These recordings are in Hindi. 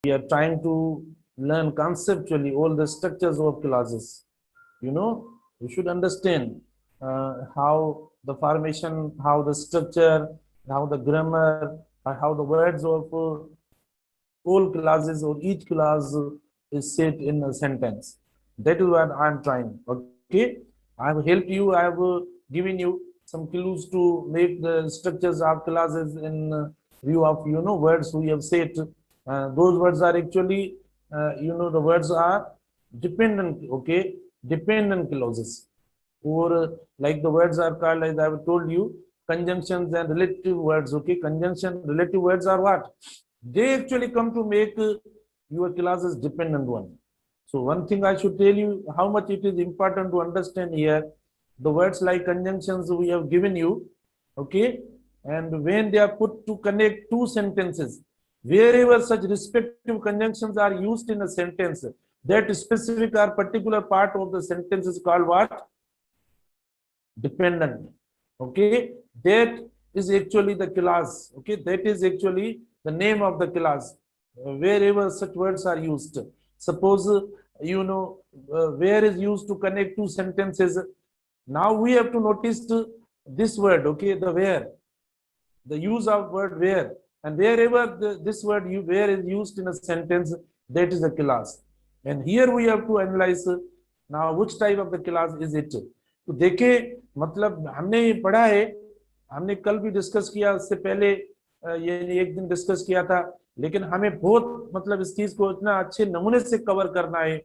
we are trying to learn conceptually all the structures of clauses. You know, you should understand how the formation, how the structure, how the grammar, how the words of all clauses or each clause is set in a sentence. That is what I am trying. Okay, I have helped you. I have given you some clues to make the structures of clauses in view of words we have said. Those words are actually the words are dependent. Okay, dependent clauses, or like the words are called, as I have told you, conjunctions and relative words. Okay, conjunction relative words are what? They actually come to make your clauses dependent one. So one thing I should tell you, how much it is important to understand here, the words like conjunctions we have given you, okay, and when they are put to connect two sentences, wherever such respective conjunctions are used in a sentence, that specific or particular part of the sentence is called what? Dependent. Okay, that is actually the clause. Okay, that is actually the name of the clause wherever such words are used. Suppose where is used to connect two sentences. Now we have to notice this word. Okay, the where, the use of word where, and wherever this word where is used in a sentence, that is a clause. And here we have to analyze now which type of the clause is it. तो देखे, मतलब हमने ये पढ़ा है, हमने कल भी डिस्कस किया, उससे पहले ये एक दिन डिस्कस किया था, लेकिन हमें बहुत मतलब इस चीज को इतना अच्छे नमूने से कवर करना है,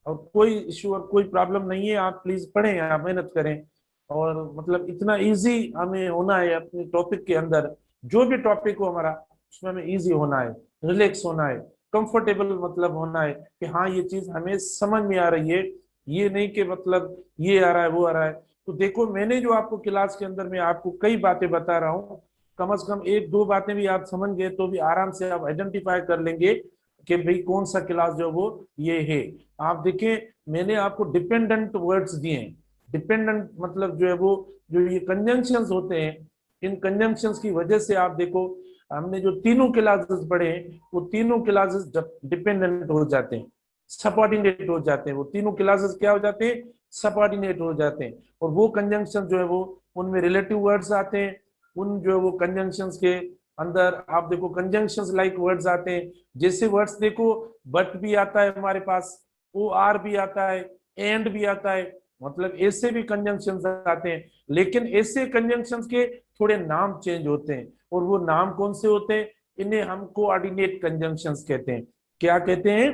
और कोई इश्यू और कोई प्रॉब्लम नहीं है, आप प्लीज पढ़ें, आप मेहनत करें, और मतलब इतना इजी हमें होना है अपने टॉपिक के अंदर, जो भी टॉपिक हो हमारा उसमें हमें इजी होना है, रिलैक्स होना है, कंफर्टेबल मतलब होना है कि हाँ ये चीज हमें समझ में आ रही है, ये नहीं कि मतलब ये आ रहा है वो आ रहा है। तो देखो, मैंने जो आपको क्लास के अंदर में आपको कई बातें बता रहा हूँ, कम से कम एक दो बातें भी आप समझ गए तो भी आराम से आप आइडेंटिफाई कर लेंगे कि भाई कौन सा क्लास जो वो ये है। आप देखें, मैंने आपको डिपेंडेंट वर्ड्स दिए हैं। डिपेंडेंट मतलब जो है वो जो ये कंजंक्शंस होते हैं, इन कंजंक्शंस की वजह से आप देखो हमने जो तीनों क्लासेस पढ़े हैं वो तीनों क्लासेस डिपेंडेंट हो जाते हैं, सबऑर्डिनेट हो जाते हैं। वो तीनों क्लासेस क्या हो जाते हैं? सबऑर्डिनेट हो जाते हैं। और वो कंजंक्शन जो है वो उनमें रिलेटिव वर्ड्स आते हैं, उन जो है वो कंजंक्शंस के अंदर आप देखो कंजंक्शंस लाइक वर्ड्स आते हैं। जैसे वर्ड्स देखो, बट भी आता है हमारे पास, ओ आर भी आता है, एंड भी आता है, मतलब ऐसे भी कंजंक्शंस आते हैं। लेकिन ऐसे कंजंक्शंस के थोड़े नाम चेंज होते हैं, और वो नाम कौन से होते हैं? इन्हें हम कोऑर्डिनेट कंजंक्शंस कहते हैं। क्या कहते हैं?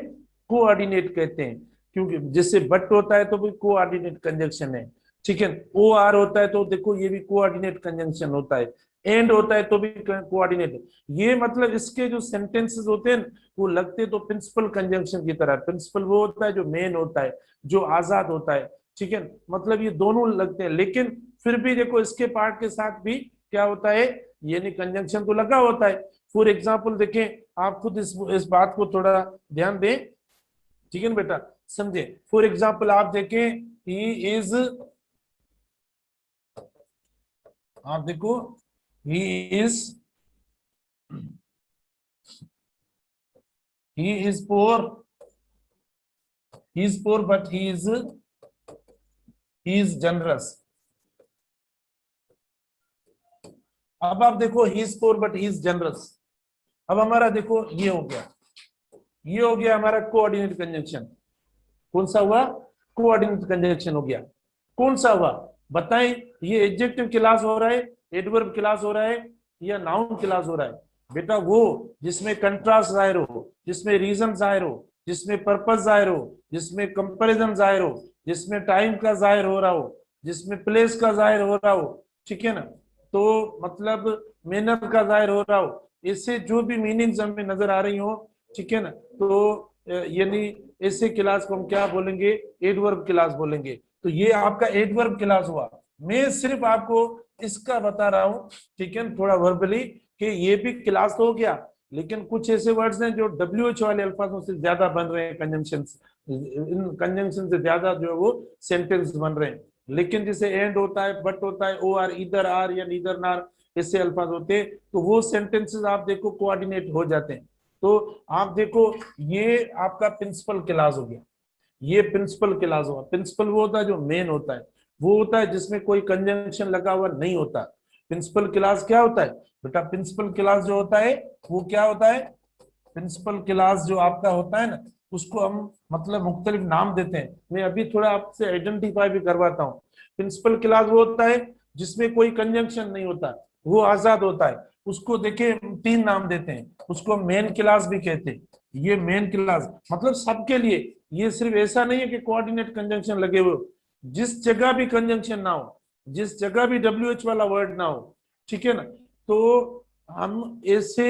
कोऑर्डिनेट कहते हैं। क्योंकि जैसे बट होता है तो भी कोऑर्डिनेट कंजंक्शन है, ठीक है। ओ आर होता है तो देखो ये भी कोऑर्डिनेट कंजंक्शन होता है, एंड होता है तो भी कोऑर्डिनेट। ये मतलब इसके जो सेंटेंसेस होते हैं वो लगते तो प्रिंसिपल कंजंक्शन की तरह। प्रिंसिपल वो होता है जो मेन होता है, जो आजाद होता है, ठीक है। मतलब ये दोनों लगते हैं, लेकिन फिर भी देखो इसके पार्ट के साथ भी क्या होता है, यानी कंजंक्शन तो लगा होता है। फॉर एग्जाम्पल देखें, आप खुद इस बात को थोड़ा ध्यान दें, ठीक है ना बेटा, समझे। फॉर एग्जाम्पल आप देखें, ही इज, आप देखो he is poor, he is poor but he is generous। अब आप देखो he is poor but he is generous। अब हमारा देखो ये हो गया, ये हो गया हमारा कोऑर्डिनेट कंजंक्शन। कौन सा हुआ? कोऑर्डिनेट कंजंक्शन हो गया। कौन सा हुआ बताएं? ये एडजेक्टिव क्लास हो रहा है, एडवर्ब क्लास हो रहा है, या नाउन क्लास हो रहा है? बेटा वो जिसमें कंट्रास्ट जाहिर हो, जिसमें रीजन जाहिर हो, जिसमें पर्पस जाहिर हो, जिसमें कंपैरिजन जाहिर हो, जिसमें टाइम का जाहिर हो रहा हो, जिसमें प्लेस का जाहिर हो रहा हो, ठीक है ना, तो मतलब मेनर का जाहिर हो रहा हो, इससे जो भी मीनिंग्स हमें नजर आ रही हो, ठीक है ना, तो यानी ऐसे क्लास को हम क्या बोलेंगे? एडवर्ब क्लास बोलेंगे। तो ये आपका एडवर्ब क्लास हुआ। मैं सिर्फ आपको इसका बता रहा हूं, ठीक है, थोड़ा वर्बली, कि ये भी क्लास तो हो गया, लेकिन कुछ ऐसे वर्ड्स हैं जो WH वाले अल्फाजों से ज्यादा बन रहे हैं कंजंक्शंस, इन कंजंक्शन से ज्यादा जो है वो सेंटेंस बन रहे हैं। लेकिन जैसे एंड होता है, बट होता है, ओ आर, इधर आर या नीदर नार, ऐसे अल्फाज होते हैं, तो वो सेंटेंसेस आप देखो कोऑर्डिनेट हो जाते हैं। तो आप देखो ये आपका प्रिंसिपल क्लास हो गया, ये प्रिंसिपल क्लास हुआ। प्रिंसिपल वो होता है जो मेन होता है, वो होता है जिसमें कोई कंजंक्शन लगा हुआ नहीं होता। प्रिंसिपल क्लास क्या होता है बेटा? प्रिंसिपल क्लास जो होता है वो क्या होता है? प्रिंसिपल क्लास जो आपका होता है ना, उसको हम मतलब मुख्तलिफ नाम देते हैं। मैं अभी थोड़ा आपसे आइडेंटिफाई भी करवाता हूँ। प्रिंसिपल क्लास वो होता है जिसमें कोई कंजंक्शन नहीं होता, वो आजाद होता है। उसको देखिए 3 नाम देते हैं, उसको मेन क्लास भी कहते हैं। ये मेन क्लास मतलब सबके लिए, ये सिर्फ ऐसा नहीं है कि कोऑर्डिनेट कंजंक्शन लगे हुए हो। जिस जगह भी कंजंक्शन ना हो, जिस जगह भी WH वाला वर्ड ना हो, ठीक है ना, तो हम ऐसे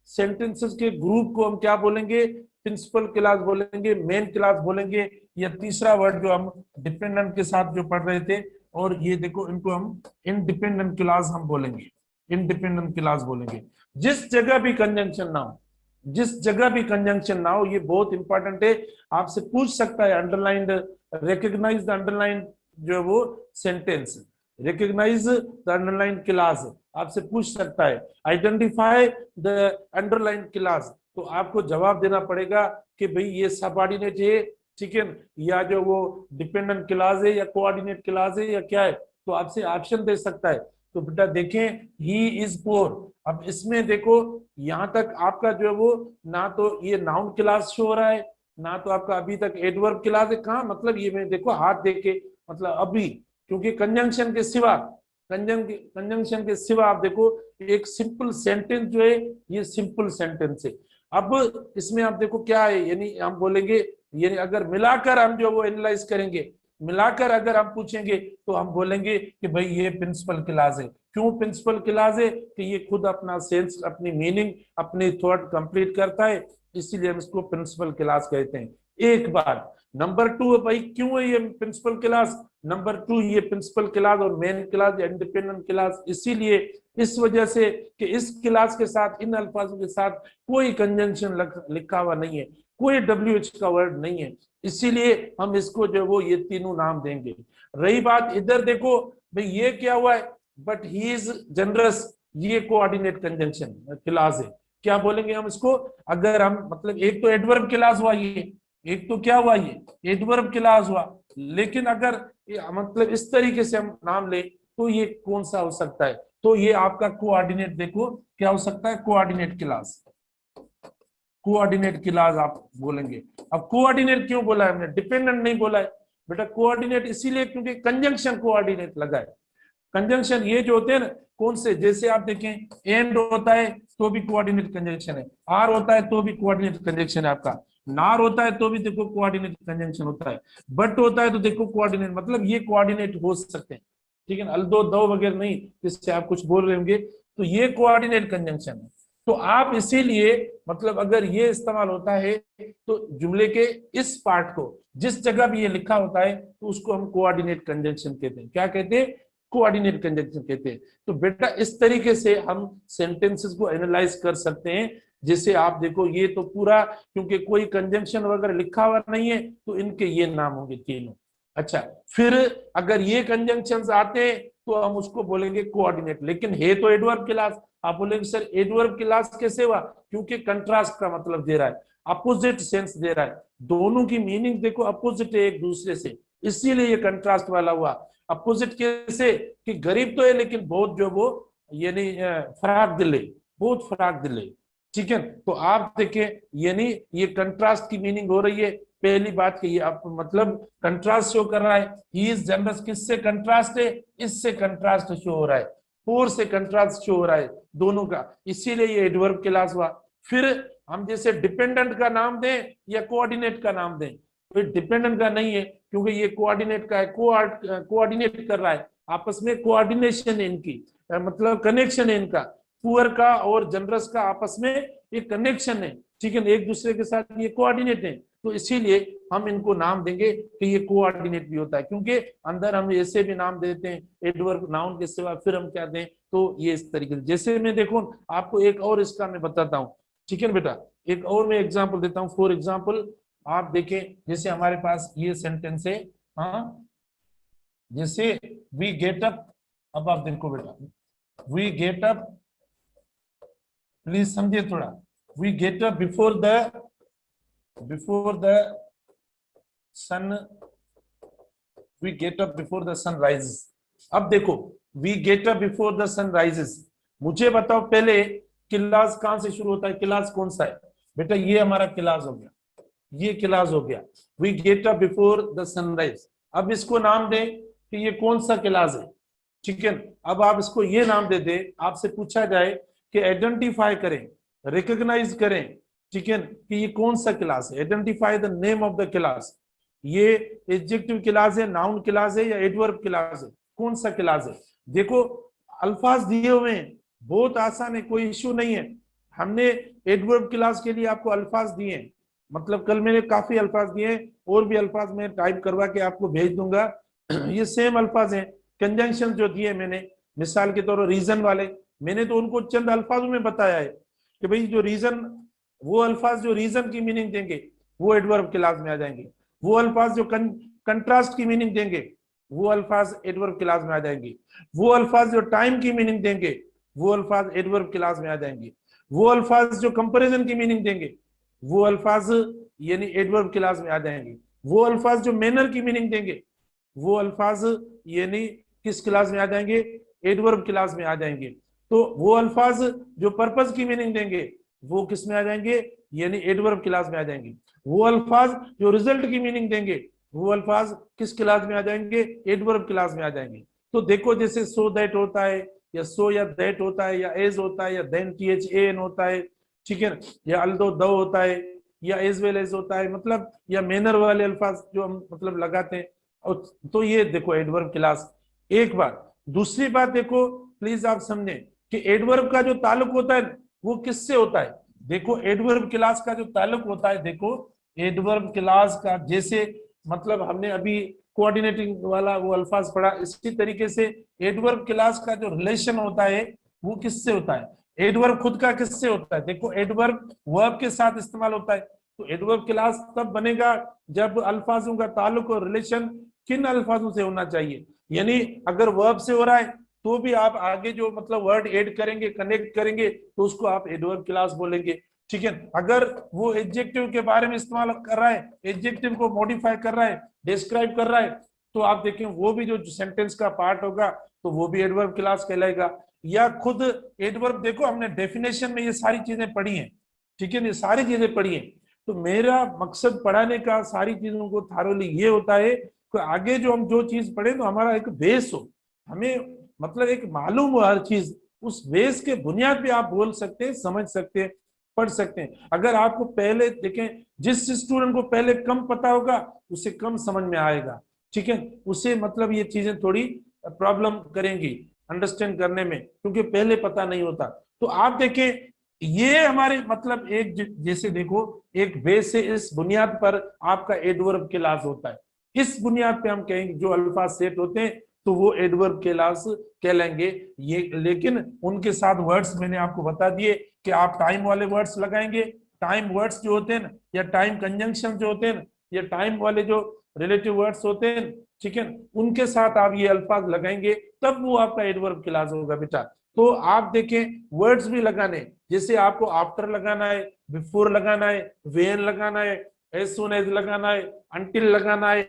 सेंटेंसेस के ग्रुप को हम क्या बोलेंगे? प्रिंसिपल क्लास बोलेंगे, मेन क्लास बोलेंगे, या तीसरा वर्ड जो हम डिपेंडेंट के साथ जो पढ़ रहे थे, और ये देखो इनको हम इंडिपेंडेंट क्लास हम बोलेंगे, इंडिपेंडेंट क्लास बोलेंगे। जिस जगह भी कंजंक्शन ना हो, जिस जगह भी कंजंक्शन ना हो, ये बहुत इंपॉर्टेंट है। आपसे पूछ सकता है अंडरलाइंड, रिकॉग्नाइज द अंडरलाइन जो है वो sentence, recognise the underline class आपसे पूछ सकता है, आइडेंटिफाई द अंडरलाइन क्लास। तो आपको जवाब देना पड़ेगा कि भाई ये सबऑर्डिनेट है, ठीक है, या जो वो डिपेंडेंट क्लास है, या कोऑर्डिनेट क्लास है, या क्या है। तो आपसे ऑप्शन दे सकता है। तो बेटा देखें, ही इज पोर। अब इसमें देखो यहां तक आपका जो है वो ना तो ये नाउन क्लास शो हो रहा है, ना तो आपका अभी तक एडवर्ब क्लास है। कहाँ मतलब ये मैं देखो हाथ देके मतलब अभी, क्योंकि कंजंक्शन के सिवा, कंजंक्शन के सिवा आप देखो एक सिंपल सेंटेंस जो है ये सिंपल सेंटेंस है। अब इसमें आप देखो क्या है, यानी हम बोलेंगे, यानी अगर मिलाकर हम जो वो एनालाइज करेंगे, मिलाकर अगर हम पूछेंगे तो हम बोलेंगे कि भाई ये प्रिंसिपल क्लास है। क्यों प्रिंसिपल क्लास है? कि ये खुद अपना सेंस, अपनी मीनिंग, अपनी थॉट कंप्लीट करता है, इसीलिए हम इसको प्रिंसिपल क्लास कहते हैं। एक बार नंबर 2 भाई क्यों है ये प्रिंसिपल क्लास? नंबर 2 ये प्रिंसिपल क्लास और मेन क्लास या इंडिपेंडेंट क्लास इसीलिए, इस वजह से कि इस क्लास के साथ, इन अल्फाजों के साथ कोई कंजंक्शन लिखा हुआ नहीं है, कोई WH का वर्ड नहीं है, इसीलिए हम इसको जो वो ये तीनों नाम देंगे। रही बात इधर देखो भाई ये क्या हुआ है, बट ही इज जनरस, ये कोऑर्डिनेट कंजंक्शन क्लास है। क्या बोलेंगे हम इसको? अगर हम मतलब एक तो एडवर्ब क्लास हुआ ये, एक तो क्या हुआ ये एडवर्ब क्लास हुआ, लेकिन अगर मतलब इस तरीके से हम नाम ले तो ये कौन सा हो सकता है? तो ये आपका कोऑर्डिनेट देखो क्या हो सकता है, कोऑर्डिनेट क्लास, कोऑर्डिनेट क्लास आप बोलेंगे। अब कोऑर्डिनेट क्यों बोला है हमने, डिपेंडेंट नहीं बोला है बेटा? कोऑर्डिनेट इसीलिए क्योंकि कंजंक्शन कोऑर्डिनेट लगा है। कंजंक्शन ये जो होते हैं ना, कौन से, जैसे आप देखें एंड होता है तो भी कोऑर्डिनेट कंजंक्शन है, आर होता है तो भी कोऑर्डिनेट कंजंक्शन है आपका, नार होता है तो भी देखो कोऑर्डिनेट कंजंक्शन होता है, बट होता है तो देखो कोऑर्डिनेट, मतलब ये कोऑर्डिनेट हो सकते हैं, ठीक है ना, अल्दो दो वगैरह नहीं, जिससे आप कुछ बोल रहे होंगे, तो ये कोऑर्डिनेट कंजंक्शन है। तो आप इसीलिए मतलब अगर ये इस्तेमाल होता है तो जुमले के इस पार्ट को जिस जगह भी ये लिखा होता है तो उसको हम कोऑर्डिनेट कंजंक्शन कहते हैं। क्या कहते हैं? कोऑर्डिनेट कंजंक्शन कहते हैं। तो बेटा इस तरीके से हम सेंटेंसेस को एनालाइज कर सकते हैं। जैसे आप देखो ये तो पूरा, क्योंकि कोई कंजंक्शन वगैरह लिखा हुआ नहीं है तो इनके ये नाम होंगे तीनों। अच्छा, फिर अगर ये कंजंक्शंस आते हैं तो हम उसको बोलेंगे कोऑर्डिनेट, लेकिन है तो एडवर्ब क्लास। आप बोलेंगे सर एडवर्ब क्लास कैसे हुआ? क्योंकि कंट्रास्ट का मतलब दे रहा है, अपोजिट सेंस दे रहा है, दोनों की मीनिंग देखो अपोजिट है एक दूसरे से, इसीलिए ये कंट्रास्ट वाला हुआ। अपोजिट कैसे? कि गरीब तो है लेकिन बहुत जो वो यानी फराक दिल है, बहुत फराक दिल है, ठीक है। तो आप देखें यानी ये कंट्रास्ट की मीनिंग हो रही है। पहली बात कि ये आप मतलब कंट्रास्ट शो कर रहा है, ही इज जनरस किससे कंट्रास्ट है? इससे कंट्रास्ट शो हो रहा है, पोर से कंट्रास्ट शो हो रहा है दोनों का, इसीलिए ये एडवर्ब क्लास हुआ। फिर हम जैसे डिपेंडेंट का नाम दें या कोऑर्डिनेट का नाम दें, तो डिपेंडेंट का नहीं है क्योंकि ये कोऑर्डिनेट का है, कोऑर्डिनेट कर रहा है, आपस में कोऑर्डिनेशन है इनकी, मतलब कनेक्शन है इनका, पुअर का और जनरस का आपस में एक कनेक्शन है, ठीक है, एक दूसरे के साथ ये कोऑर्डिनेट है। तो इसीलिए हम इनको नाम देंगे कि ये कोऑर्डिनेट भी होता है, क्योंकि अंदर हम ऐसे भी नाम देते हैं एडवर्ब नाउन के सिवा, फिर हम क्या दें, तो ये इस तरीके से। जैसे मैं देखो आपको एक और इसका मैं बताता हूँ, ठीक है बेटा, एक और मैं एग्जाम्पल देता हूँ। फॉर एग्जाम्पल आप देखें जैसे हमारे पास ये सेंटेंस है, हाँ, जैसे वी गेट अप, अब आप देखो बेटा, वी गेट अप, प्लीज समझिए थोड़ा, we get up before the sun, we get up before the sun rises. अब देखो we get up before the sun rises, मुझे बताओ पहले क्लास कहां से शुरू होता है, क्लास कौन सा है बेटा, ये हमारा क्लास हो गया, ये क्लास हो गया, we get up before the sunrise. अब इसको नाम दें कि ये कौन सा क्लास है, ठीक है। अब आप इसको ये नाम दे दे, आपसे पूछा जाए कि आइडेंटिफाई करें, रिकॉग्नाइज करें, ठीक है, कि ये कौन सा क्लास है, identify the name of the class, ये एडजेक्टिव क्लास है, नाउन क्लास है या एडवर्ब क्लास है, कौन सा क्लास है। देखो अल्फाज दिए हुए हैं, बहुत आसान है, कोई इश्यू नहीं है। हमने एडवर्ब क्लास के लिए आपको अल्फाज दिए हैं, मतलब कल मैंने काफी अल्फाज दिए हैं, और भी अल्फाज मैं टाइप करवा के आपको भेज दूंगा। ये सेम अल्फाज हैं। कंजंक्शन जो दिए मैंने, मिसाल के तौर पर रीजन वाले, मैंने तो उनको चंद अल्फाजों में बताया है कि भाई जो रीजन, वो अल्फाज जो रीजन की मीनिंग देंगे वो एडवर्ब क्लास में आ जाएंगे, वो अल्फाज जो कंट्रास्ट की मीनिंग देंगे वो अल्फाज एडवर्ब क्लास में आ जाएंगे, वो अल्फाज जो टाइम की मीनिंग देंगे वो अल्फाज एडवर्ब क्लास में आ जाएंगे, वो अल्फाज जो कंपैरिजन की मीनिंग देंगे वो अल्फाज यानी एडवर्ब क्लास में आ जाएंगे, वो अल्फाज जो मैनर की मीनिंग देंगे वो अल्फाज यानी किस क्लास में आ जाएंगे, एडवर्ब क्लास में आ जाएंगे। तो वो अल्फाज जो पर्पस की मीनिंग देंगे वो किस में आ जाएंगे, यानी एडवर्ब क्लास में आ जाएंगे। वो अल्फाज जो रिजल्ट की मीनिंग देंगे वो अल्फाज किस क्लास में आ जाएंगे, एडवर्ब क्लास में आ जाएंगे। तो देखो जैसे सो दैट होता है, या सो या दैट होता है, या एज होता है, या देन THAN होता है, ठीक है, या अल्दो दो होता है, या एज वेल एज होता है, मतलब या मैनर वाले अल्फाज जो हम मतलब लगाते हैं। और तो ये देखो एडवर्ब क्लास, एक बात। दूसरी बात देखो प्लीज आप समझें कि एडवर्ब का जो ताल्लुक होता है वो किससे होता है। देखो एडवर्ब क्लास का जो ताल्लुक होता है, देखो एडवर्ब क्लास का, जैसे मतलब हमने अभी कोऑर्डिनेटिंग वाला वो अल्फाज पढ़ा, इसी तरीके से एडवर्ब क्लास का जो रिलेशन होता है वो किससे होता है, एडवर्ब खुद का किससे होता है। देखो एडवर्ब वर्ब के साथ इस्तेमाल होता है, तो एडवर्ब क्लास तब बनेगा जब अल्फाजों का ताल्लुक और रिलेशन किन अल्फाजों से होना चाहिए, यानी अगर वर्ब से हो रहा है तो भी आप आगे जो मतलब वर्ड ऐड करेंगे, कनेक्ट करेंगे, तो उसको आप एडवर्ब क्लास बोलेंगे, ठीक है। अगर वो एडजेक्टिव के बारे में इस्तेमाल कर रहा है, एडजेक्टिव को मॉडिफाई कर रहा है, डिस्क्राइब कर रहा है, तो आप देखें वो भी जो सेंटेंस का पार्ट होगा तो वो भी एडवर्ब क्लास कहलाएगा। या खुद एडवर्ब, देखो हमने डेफिनेशन में ये सारी चीजें पढ़ी हैं, ठीक है, ये सारी चीजें पढ़ी हैं। तो मेरा मकसद पढ़ाने का सारी चीजों को थारोली ये होता है कि आगे जो हम जो चीज पढ़े तो हमारा एक बेस हो, हमें मतलब एक मालूम हो हर चीज, उस बेस के बुनियाद पे आप बोल सकते हैं, समझ सकते हैं, पढ़ सकते हैं। अगर आपको पहले देखें, जिस स्टूडेंट को पहले कम पता होगा उसे कम समझ में आएगा, ठीक है, उसे मतलब ये चीजें थोड़ी प्रॉब्लम करेंगी अंडरस्टैंड करने में, क्योंकि पहले पता नहीं होता। तो आप देखें ये हमारे मतलब एक जैसे देखो एक बेस से, इस बुनियाद पर आपका एडवर्ब क्लास होता है, इस बुनियाद पे हम कहेंगे जो अल्फाज सेट होते हैं तो वो एडवर्ब क्लास कहलाएंगे ये। लेकिन उनके साथ वर्ड्स मैंने आपको बता दिए कि आप टाइम वाले वर्ड्स लगाएंगे, टाइम वर्ड्स जो होते हैं ना, या टाइम कंजंक्शन जो होते हैं ना, या टाइम वाले जो रिलेटिव वर्ड्स होते हैं, ठीक है, उनके साथ आप ये अल्फाज लगाएंगे, तब वो आपका एडवर्ब क्लास होगा बेटा। तो आप देखें वर्ड्स भी लगाने, जैसे आपको आफ्टर लगाना है, बिफोर लगाना है, व्हेन लगाना है, एज सून एज लगाना है, अनटिल लगाना है,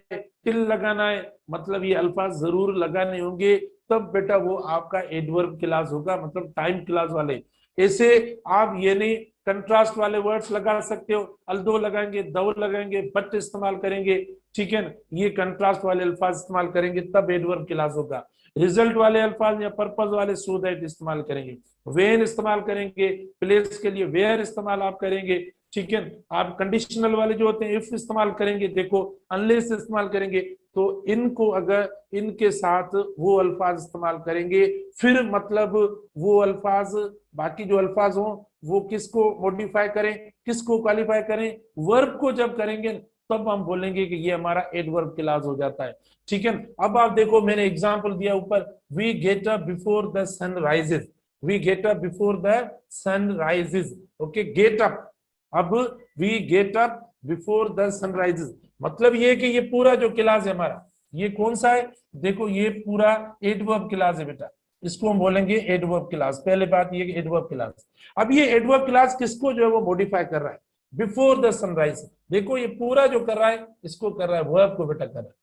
टिल लगाना है, मतलब ये अल्फाज जरूर लगाने होंगे, तब बेटा वो आपका एडवर्ब क्लास होगा, मतलब टाइम क्लास वाले। ऐसे आप ये नहीं कंट्रास्ट वाले वर्ड्स लगा सकते हो, अल्दो लगाएंगे, दो लगाएंगे, बट इस्तेमाल करेंगे, ठीक है ना, ये कंट्रास्ट वाले अल्फाज इस्तेमाल करेंगे तब एडवर्ब क्लास होगा। रिजल्ट वाले अल्फाज या पर्पस वाले सो दैट इस्तेमाल करेंगे, वेन इस्तेमाल करेंगे, प्लेस के लिए वेयर इस्तेमाल आप करेंगे, ठीक है। आप कंडीशनल वाले जो होते हैं इफ इस्तेमाल करेंगे, देखो अनलेस इस्तेमाल करेंगे, तो इनको अगर इनके साथ वो अल्फाज इस्तेमाल करेंगे, फिर मतलब वो अल्फाज बाकी जो अल्फाज हो वो किसको मॉडिफाई करें, किसको क्वालिफाई करें, वर्ब को जब करेंगे तब हम बोलेंगे कि ये हमारा एडवर्ब क्लास हो जाता है, ठीक है। अब आप देखो मैंने एग्जांपल दिया ऊपर, we get up before the sun rises, we get up before the sun rises, okay, get up. अब we get up before the sun rises, मतलब ये कि ये पूरा जो क्लास है हमारा ये कौन सा है, देखो ये पूरा एडवर्ब क्लास है बेटा, इसको हम बोलेंगे एडवर्ब क्लास। पहले बात ये कि एडवर्ब क्लास, अब ये एडवर्ब क्लास किसको जो है वो मॉडिफाई कर रहा है, बिफोर द सनराइज। देखो ये पूरा जो कर रहा है इसको कर रहा है, वर्ब को बेटा कर रहा है,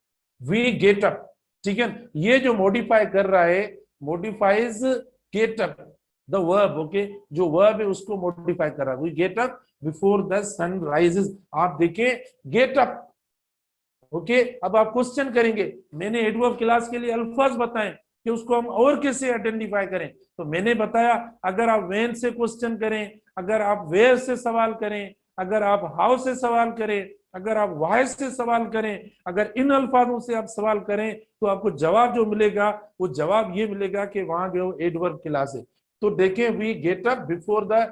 वी गेट अप, ठीक है। ये जो मॉडिफाई कर रहा है, modifies get up the verb, okay, जो वर्ब है उसको मॉडिफाई कर रहा है, we get up before the sun rises. आप देखिए गेट अप, ओके। अब आप क्वेश्चन करेंगे, मैंने एडवर्ब क्लास के लिए अल्फाज बताएं कि उसको हम और कैसे आइडेंटिफाई करें, तो मैंने बताया अगर आप व्हेन से क्वेश्चन करें, अगर आप वेयर से सवाल करें, अगर आप हाउ से सवाल करें, अगर आप वाई से सवाल करें, अगर इन अल्फाजों से आप सवाल करें, तो आपको जवाब जो मिलेगा वो जवाब ये मिलेगा कि वहां जो एडवर्ब क्लास है। तो देखें, we get up before the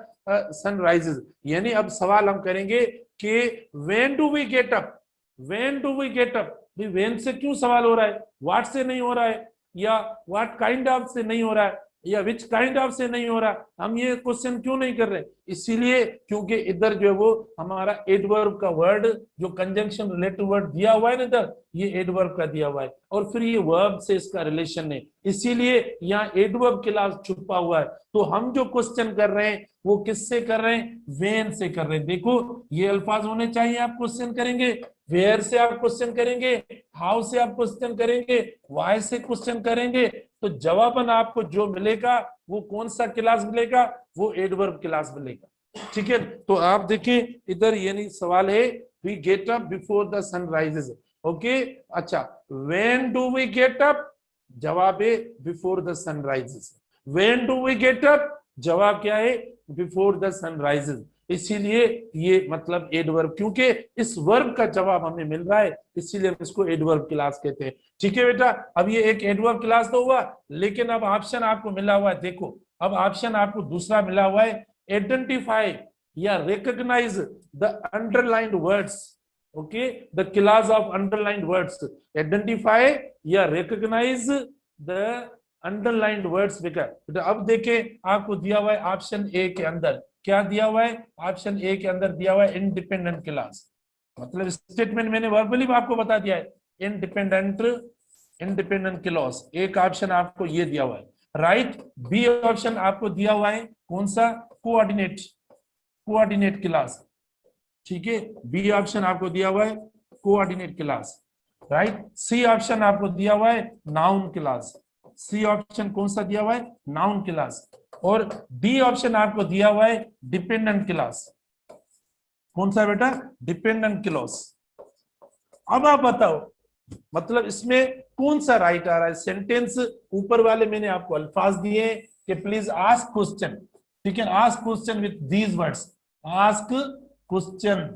sun rises, यानी अब सवाल हम करेंगे कि when do we get up, when do we get up, भाई व्हेन से क्यों सवाल हो रहा है, व्हाट से नहीं हो रहा है, या व्हाट काइंड ऑफ से नहीं हो रहा है, या विच काइंड ऑफ से नहीं हो रहा, हम ये क्वेश्चन क्यों नहीं कर रहे, इसीलिए क्योंकि इधर जो है वो हमारा एडवर्ब का वर्ड जो कंजंक्शन रिलेटेड वर्ड दिया हुआ है ना इधर, ये एडवर्ब का दिया हुआ है, और फिर ये वर्ब से इसका रिलेशन है, इसीलिए यहाँ एडवर्ब क्लास छुपा हुआ है। तो हम जो क्वेश्चन कर रहे हैं वो किससे कर रहे हैं, वेन से कर रहे हैं। देखो ये अल्फाज होने चाहिए, आप क्वेश्चन करेंगे, वेयर से आप क्वेश्चन करेंगे, हाउ से आप क्वेश्चन करेंगे, वाई से क्वेश्चन करेंगे, तो जवाबन आपको जो मिलेगा वो कौन सा क्लास मिलेगा, वो एडवर्ब क्लास मिलेगा, ठीक है। तो आप देखें इधर यानी सवाल है, we get up before the sun rises, okay. अच्छा, when do we get up, जवाब है before the sun rises. When do we get up, जवाब क्या है, बिफोर द सन राइजेस। इसीलिए ये मतलब एडवर्ब, क्योंकि इस वर्ब का जवाब हमें मिल रहा है, इसीलिए हम इसको एडवर्ब क्लास कहते हैं, ठीक है बेटा। अब ये एक एडवर्ब क्लास तो हुआ, लेकिन अब ऑप्शन आपको मिला हुआ है, देखो अब ऑप्शन आपको दूसरा मिला हुआ है, आइडेंटिफाई या recognise the underlined words, okay, the class of underlined words, identify या रिकॉग्नाइज द अंडरलाइंड वर्ड्स बेटा। अब देखें आपको दिया हुआ है ऑप्शन ए के अंदर, क्या दिया हुआ है, ऑप्शन ए के अंदर दिया हुआ है इंडिपेंडेंट क्लास, मतलब स्टेटमेंट मैंने वर्बली आपको बता दिया है, इंडिपेंडेंट इंडिपेंडेंट क्लॉज, एक ऑप्शन आपको ये दिया हुआ है, राइट। बी ऑप्शन आपको दिया हुआ है कौन सा, कोऑर्डिनेट, कोऑर्डिनेट क्लास, ठीक है, बी ऑप्शन आपको दिया हुआ है coordinate class, right. C option आपको दिया हुआ है नाउन क्लास, सी ऑप्शन कौन सा दिया हुआ है, नाउन क्लास, और डी ऑप्शन आपको दिया हुआ है डिपेंडेंट क्लास, कौन सा बेटा, डिपेंडेंट क्लॉज। अब आप बताओ मतलब इसमें कौन सा राइट आ रहा है सेंटेंस, ऊपर वाले मैंने आपको अल्फाज दिए कि प्लीज आस्क क्वेश्चन, ठीक है, ask question with these words, ask question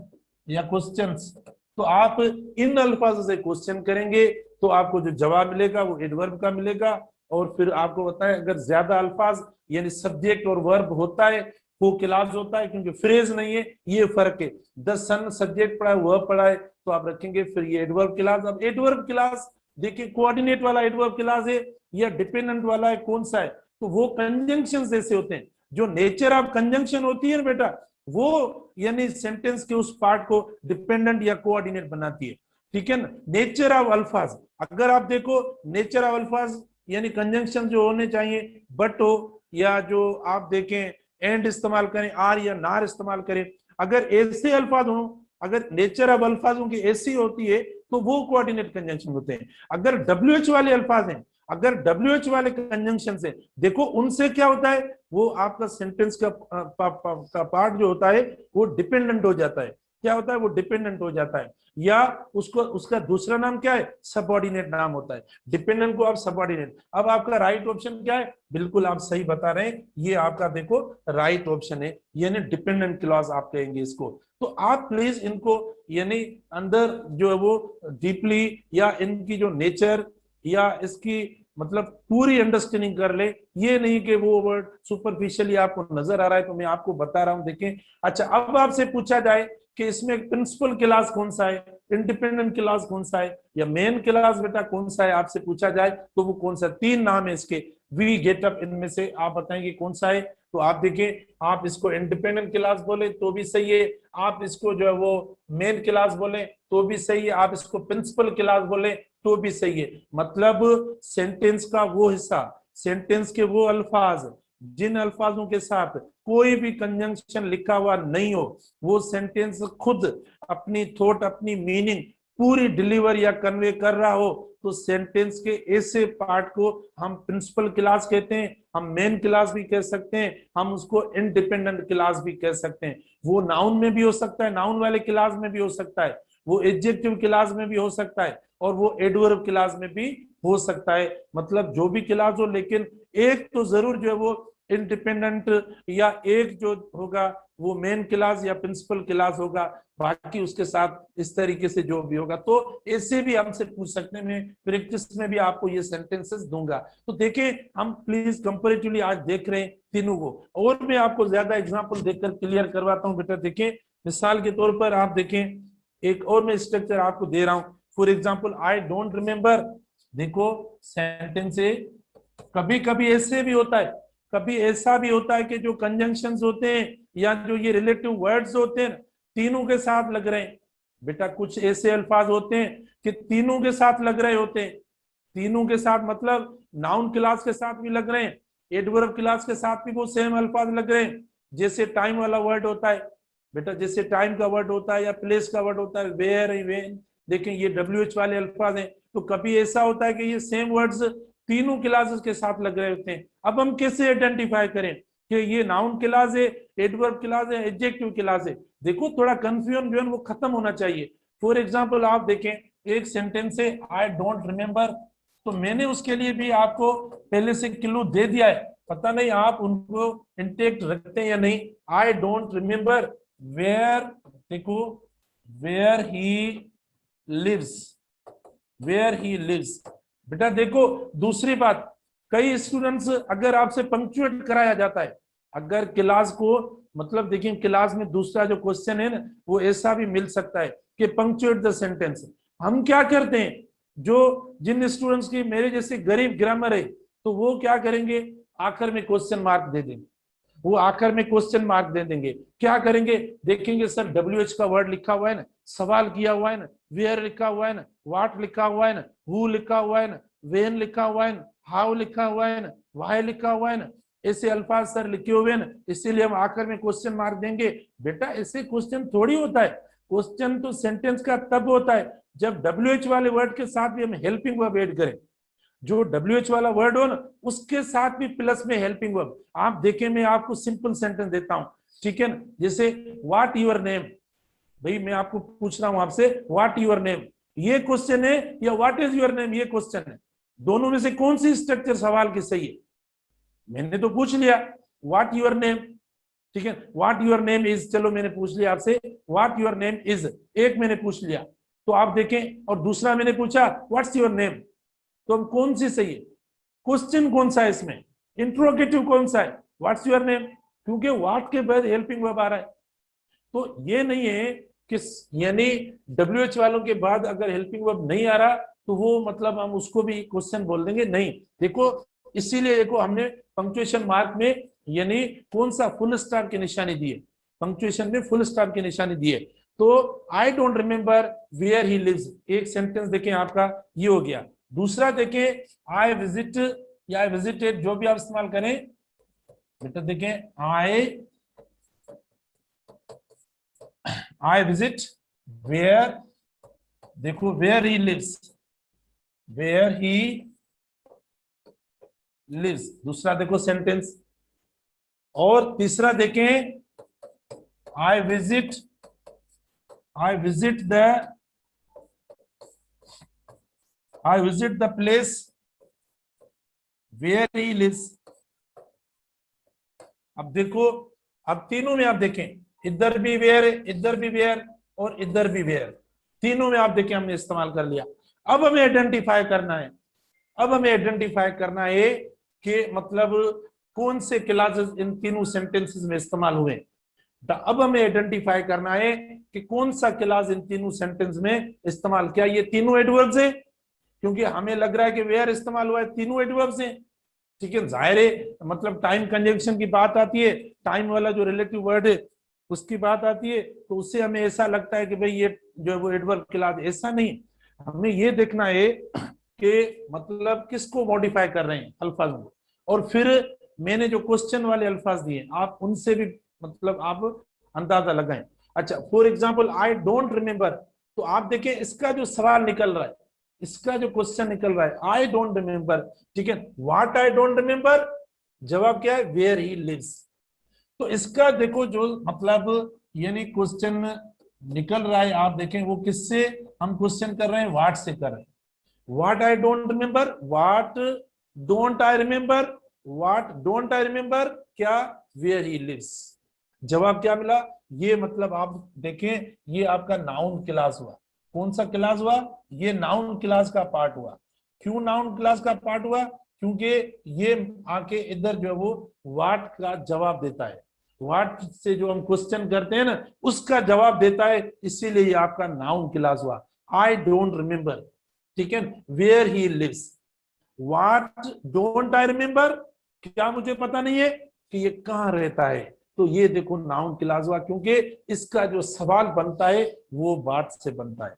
या क्वेश्चंस, तो आप इन अल्फाजों से क्वेश्चन करेंगे तो आपको जो जवाब मिलेगा वो एडवर्ब का मिलेगा। और फिर आपको बताएं अगर ज्यादा अल्फाज यानी सब्जेक्ट और वर्ब होता है वो क्लास होता है, क्योंकि फ्रेज नहीं है, ये फर्क है, द सन सब्जेक्ट पढ़ा है वर्ब पढ़ा है तो आप रखेंगे फिर ये एडवर्ब क्लास। अब एडवर्ब क्लास देखिए कोऑर्डिनेट वाला एडवर्ब क्लास है या डिपेंडेंट वाला है, कौन सा है, तो वो कंजंक्शन जैसे होते हैं, जो नेचर ऑफ कंजंक्शन होती है ना बेटा, वो यानी सेंटेंस के उस पार्ट को डिपेंडेंट या कोऑर्डिनेट बनाती है, ठीक है ना। नेचर ऑफ अल्फाज, अगर आप देखो नेचर ऑफ अल्फाज यानी कंजंक्शन जो होने चाहिए बट हो, या जो आप देखें एंड इस्तेमाल करें, आर या नार इस्तेमाल करें, अगर ऐसे अल्फाज हो, अगर नेचर ऑफ अल्फाजों की ऐसी होती है तो वो कोऑर्डिनेट कंजंक्शन होते हैं। अगर डब्ल्यूएच वाले अल्फाज हैं, अगर डब्ल्यूएच वाले कंजंक्शन से देखो उनसे क्या होता है, वो आपका सेंटेंस का पार्ट जो होता है वो डिपेंडेंट हो जाता है, क्या होता है, वो डिपेंडेंट हो जाता है, या उसको उसका दूसरा नाम क्या है, सबऑर्डिनेट नाम होता है, डिपेंडेंट को आप सबऑर्डिनेट। अब आपका राइट ऑप्शन क्या है, बिल्कुल आप सही बता रहे हैं, ये आपका देखो राइट ऑप्शन है, यानी डिपेंडेंट क्लॉज आप कहेंगे इसको। तो आप प्लीज इनको यानी अंदर जो है वो डीपली या इनकी जो नेचर या इसकी मतलब पूरी अंडरस्टैंडिंग कर ले, ये नहीं कि वो वर्ड सुपरफिशियली आपको नजर आ रहा है तो मैं आपको बता रहा हूं, देखें। अच्छा, अब आपसे पूछा जाए कि इसमें प्रिंसिपल क्लास कौन सा है, इंडिपेंडेंट क्लास कौन सा है, या मेन क्लास बेटा कौन सा है, आपसे पूछा जाए तो वो कौन सा, तीन नाम है इसके, वी गेट अप, इनमें से आप बताएंगे कौन सा है। तो आप देखिए, आप इसको इंडिपेंडेंट क्लास बोले तो भी सही है, आप इसको जो है वो मेन क्लास बोले तो भी सही है, आप इसको प्रिंसिपल क्लास बोले तो भी सही है, मतलब सेंटेंस का वो हिस्सा सेंटेंस के वो अल्फाज जिन अल्फाजों के साथ कोई भी कंजंक्शन लिखा हुआ नहीं हो, वो सेंटेंस खुद अपनी थॉट, अपनी मीनिंग पूरी डिलीवर या कन्वे कर रहा हो, तो सेंटेंस के ऐसे पार्ट को हम प्रिंसिपल क्लास कहते हैं, हम मेन क्लास भी कह सकते हैं, हम उसको इंडिपेंडेंट क्लास भी कह सकते हैं। वो नाउन में भी हो सकता है, नाउन वाले क्लास में भी हो सकता है, वो एडजेक्टिव क्लास में भी हो सकता है, और वो एडवर्ब क्लास में भी हो सकता है। मतलब जो भी क्लास हो, लेकिन एक तो जरूर जो है वो इंडिपेंडेंट, या एक जो होगा वो मेन क्लास या प्रिंसिपल क्लास होगा, बाकी उसके साथ इस तरीके से जो भी होगा। तो ऐसे भी हमसे पूछ सकते हैं, मैं प्रैक्टिस में भी आपको ये सेंटेंसेस दूंगा। तो देखें, हम प्लीज कंपैरेटिवली आज देख रहे हैं तीनों को, और मैं आपको ज्यादा एग्जांपल देकर क्लियर करवाता हूं। बेटा देखें, मिसाल के तौर पर आप देखें, एक और मैं स्ट्रक्चर आपको दे रहा हूं। For example, I don't remember. देखो सेंटेंस कभी कभी ऐसे भी होता है, कभी ऐसा भी होता है कि जो कंजंक्शंस होते हैं या जो ये रिलेटिव वर्ड्स होते हैं तीनों के साथ लग रहे हैं। बेटा कुछ ऐसे अल्फाज होते हैं कि तीनों के साथ लग रहे होते हैं, तीनों के साथ मतलब नाउन क्लास के साथ भी लग रहे हैं, एडवर्ब क्लास के साथ भी वो सेम अल्फाज लग रहे हैं। जैसे टाइम वाला वर्ड होता है बेटा, जैसे टाइम का वर्ड होता है या प्लेस का वर्ड होता है, वेयर, वेन, देखें ये WH वाले अल्फाज हैं। तो कभी ऐसा होता है कि ये सेम वर्ड्स तीनों क्लासेस के साथ लग रहे होते हैं। अब हम कैसे आइडेंटिफाई करें कि ये नाउन क्लास है, एडवर्ब क्लास है, एडजेक्टिव क्लास है? देखो थोड़ा कंफ्यूजन जो है वो खत्म होना चाहिए। फॉर एग्जांपल आप देखें, एक सेंटेंस है आई डोंट रिमेम्बर, तो मैंने उसके लिए भी आपको पहले से क्लू दे दिया है, पता नहीं आप उनको इंटेक्ट रखते हैं या नहीं। आई डोंट रिमेम्बर वेयर, देखो where he lives, where he lives. बेटा देखो दूसरी बात, कई स्टूडेंट्स अगर आपसे पंक्चुएट कराया जाता है, अगर क्लास को मतलब देखिए क्लास में दूसरा जो क्वेश्चन है ना वो ऐसा भी मिल सकता है कि पंक्चुएट द सेंटेंस, हम क्या करते हैं, जो जिन स्टूडेंट्स की मेरे जैसे गरीब ग्रामर है तो वो क्या करेंगे, आखिर में क्वेश्चन मार्क दे देंगे, वो आखिर में क्वेश्चन मार्क दे देंगे। क्या करेंगे, देखेंगे सर WH का वर्ड लिखा हुआ है ना, सवाल किया हुआ है ना, वेयर लिखा हुआ है ना, व्हाट लिखा हुआ है ना, हु लिखा हुआ है ना, वेन लिखा हुआ है ना, हाउ लिखा हुआ है ना, व्हाई लिखा हुआ है ना, ऐसे अल्फाज सर लिखे हुए हैं ना, इसीलिए हम आखिर में क्वेश्चन मार्क देंगे। बेटा ऐसे क्वेश्चन थोड़ी होता है, क्वेश्चन तो सेंटेंस का तब होता है जब WH वाले वर्ड के साथ भी हम हेल्पिंग वर्ब ऐड करें, जो WH वाला वर्ड हो ना उसके साथ भी प्लस में हेल्पिंग वर्ब। आप देखें, मैं आपको सिंपल सेंटेंस देता हूं, ठीक है ना, जैसे व्हाट योर नेम, भाई मैं आपको पूछ रहा हूं आपसे व्हाट योर नेम, ये क्वेश्चन है, या व्हाट इज योर नेम ये क्वेश्चन है, दोनों में से कौन सी स्ट्रक्चर सवाल की सही है? मैंने तो पूछ लिया व्हाट योर नेम, ठीक है, व्हाट योर नेम इज, चलो मैंने पूछ लिया आपसे व्हाट योर नेम इज, एक मैंने पूछ लिया, तो आप देखें, और दूसरा मैंने पूछा व्हाट्स योर नेम, तो अब कौन सी सही है, क्वेश्चन कौन सा है इसमें, इंट्रोगेटिव कौन सा है, व्हाट्स योर नेम, क्योंकि व्हाट के बाद हेल्पिंग वर्ब आ रहा है। तो ये नहीं है कि यानी WH वालों के बाद अगर हेल्पिंग वर्ब नहीं आ रहा तो वो मतलब हम उसको भी क्वेश्चन बोल देंगे, नहीं। देखो इसीलिए देखो हमने पंक्चुएशन मार्क में यानी कौन सा फुल स्टॉप की निशानी दी है, पंक्चुएशन में फुल स्टॉप की निशानी दी है। तो I don't remember where he lives, एक सेंटेंस देखें आपका ये हो गया। दूसरा देखें आई विजिट या आई विजिटेड, जो भी आप इस्तेमाल करें, बेटा देखें आई विजिट वेयर, देखो where he lives, where he lives, दूसरा देखो सेंटेंस। और तीसरा देखें I visit the place where he lives. अब देखो, अब तीनों में आप देखें, इधर भी वेयर, इधर भी वेयर और इधर भी वेयर, तीनों में आप देखें हमने इस्तेमाल कर लिया। अब हमें आइडेंटिफाई करना है, अब हमें आइडेंटिफाई करना है कि मतलब कौन से क्लासेस इन तीनों सेंटेंसेस में इस्तेमाल हुए। अब हमें आइडेंटिफाई करना है कि कौन सा क्लास इन तीनों सेंटेंस में इस्तेमाल किया। ये तीनों एडवर्ब्स हैं, क्योंकि हमें लग रहा है कि वेयर इस्तेमाल हुआ है, तीनों एडवर्ब्स हैं, ठीक है। जाहिर है मतलब टाइम कंजंक्शन की बात आती है, टाइम वाला जो रिलेटिव वर्ड है उसकी बात आती है, तो उससे हमें ऐसा लगता है कि भाई ये जो है वो एडवर्ब क्लास, ऐसा नहीं। हमें ये देखना है कि मतलब किसको मॉडिफाई कर रहे हैं अल्फाज को। और फिर मैंने जो क्वेश्चन वाले अल्फाज दिए आप उनसे भी मतलब आप अंदाजा लगाएं। अच्छा, for example I don't remember, तो आप देखें इसका जो सवाल निकल रहा है, इसका जो क्वेश्चन निकल रहा है, आई डोंट रिमेम्बर, ठीक है। व्हाट आई डोंट रिमेम्बर, जवाब क्या है, वेयर ही लिव्स। तो इसका देखो जो मतलब यानी क्वेश्चन निकल रहा है, आप देखें वो किससे हम क्वेश्चन कर रहे हैं, व्हाट से कर रहे हैं। What I don't remember, what don't I remember, what don't I remember, क्या, वेयर ही लिव्स। जवाब क्या मिला, ये मतलब आप देखें ये आपका नाउन क्लास हुआ। कौन सा क्लास हुआ, ये नाउन क्लास का पार्ट हुआ। क्यों नाउन क्लास का पार्ट हुआ, क्योंकि ये आके इधर जो है वो व्हाट का जवाब देता है, व्हाट से जो हम क्वेश्चन करते हैं ना उसका जवाब देता है, इसीलिए ये आपका नाउन क्लास हुआ। आई डोंट रिमेम्बर, ठीक है, where he lives. What don't I remember, क्या मुझे पता नहीं है कि ये कहां रहता है। तो ये देखो नाउन क्लास हुआ, क्योंकि इसका जो सवाल बनता है वो व्हाट से बनता है।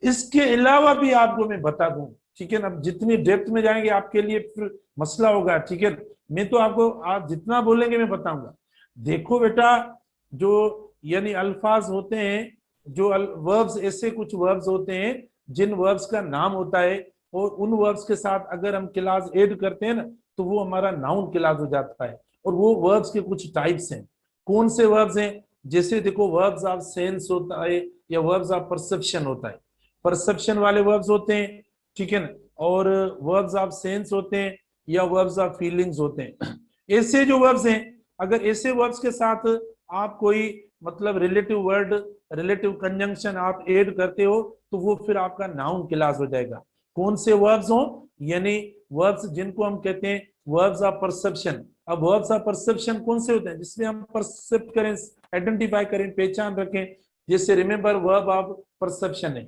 इसके अलावा भी आपको मैं बता दूं, ठीक है ना, अब जितनी डेप्थ में जाएंगे आपके लिए फिर मसला होगा, ठीक है। मैं तो आपको आप जितना बोलेंगे मैं बताऊंगा। देखो बेटा, जो यानी अल्फाज होते हैं, जो वर्ब्स, ऐसे कुछ वर्ब्स होते हैं जिन वर्ब्स का नाम होता है, और उन वर्ब्स के साथ अगर हम क्लास ऐड करते हैं ना तो वो हमारा नाउन क्लास हो जाता है। और वो वर्ब्स के कुछ टाइप्स हैं। कौन से वर्ब्स हैं, जैसे देखो वर्ब्स ऑफ सेंस होता है या वर्ब्स ऑफ परसेप्शन होता है। परसेप्शन वाले वर्ब्स होते हैं, ठीक है ना, और वर्ब्स ऑफ सेंस होते हैं या वर्ब्स ऑफ फीलिंग्स होते हैं। ऐसे जो वर्ब्स हैं, अगर ऐसे वर्ब्स के साथ आप कोई मतलब रिलेटिव वर्ड, रिलेटिव कंजंक्शन आप ऐड करते हो तो वो फिर आपका नाउन क्लास हो जाएगा। कौन से वर्ब्स हो, यानी वर्ब्स जिनको हम कहते हैं वर्ब्स ऑफ परसेप्शन। अब वर्ब्स ऑफ परसेप्शन कौन से होते हैं, जिसमें हम परसेप्ट करें, आइडेंटिफाई करें, पहचान रखें। जैसे रिमेंबर वर्ब ऑफ परसेप्शन है,